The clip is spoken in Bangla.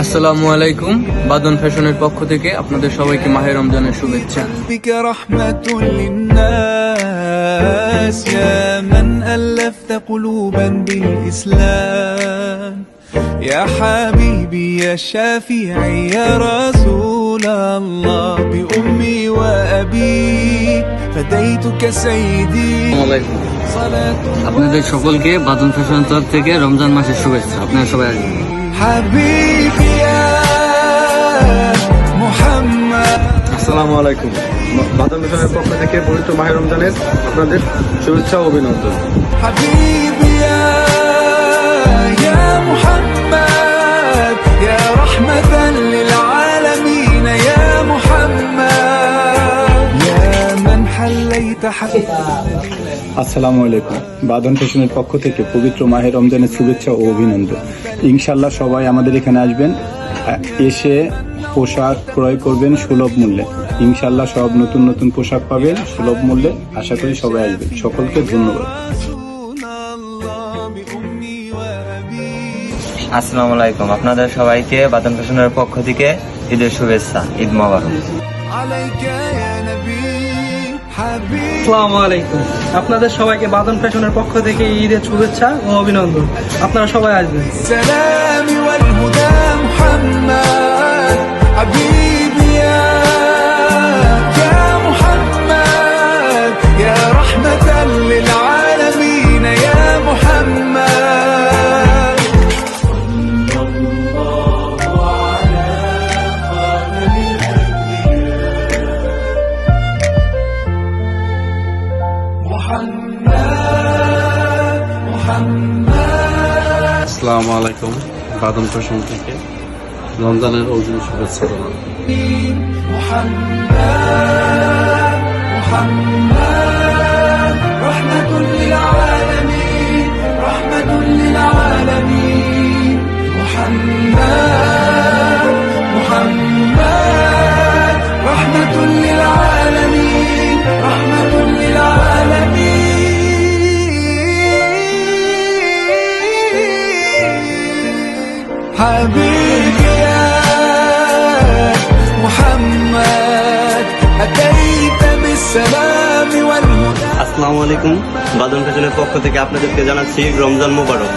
আসসালামু আলাইকুম। বাদন ফ্যাশনের পক্ষ থেকে আপনাদের সবাইকে মাহে রমজানের শুভেচ্ছা। يا حبيبي يا شافعي يا رسول الله بأمي وأبي فديتك سيدي আপনাদের সকলকে বাদন ফ্যাশনের তরফ থেকে রমজান মাসের শুভেচ্ছা। আপনারা সবাই আসবেন। حبيبي يا محمد। আসসালামু আলাইকুম। বাদন ফ্যাশনের পক্ষ থেকে পবিত্র মাহে রমজানের আপনাদের শুভেচ্ছা ও অভিনন্দন। حبيبي يا محمد يا رحمة للعالمين يا محمد يا من حليت আসসালামু আলাইকুম। বাদন ফ্যাশনের পক্ষ থেকে পবিত্র মাহে রমজানের শুভেচ্ছা ও অভিনন্দন। ইনশাল্লাহ সবাই আমাদের এখানে আসবেন, এসে পোশাক ক্রয় করবেন সুলভ মূল্যে। ইনশাল্লাহ সব নতুন নতুন পোশাক পাবেন সুলভ মূল্যে। আশা করি সবাই আসবেন। সকলকে ধন্যবাদ। আসসালামু আলাইকুম। আপনাদের সবাইকে বাদন ফ্যাশনের পক্ষ থেকে ঈদের শুভেচ্ছা। ঈদ মোবারক। আসসালামু আলাইকুম। আপনাদের সবাইকে বাদন ফ্যাশনের পক্ষ থেকে ঈদের শুভেচ্ছা ও অভিনন্দন। আপনারা সবাই আসবেন। আসসালামু আলাইকুম। বাদন ফ্যাশন থেকে রমজানের অগ্রিম শুভেচ্ছা حبيبي يا محمد أتيت بالسلام والهدى। আসসালামু আলাইকুম। বাদন ফ্যাশনের পক্ষ থেকে আপনাদেরকে জানাচ্ছি রমজান মোবারক।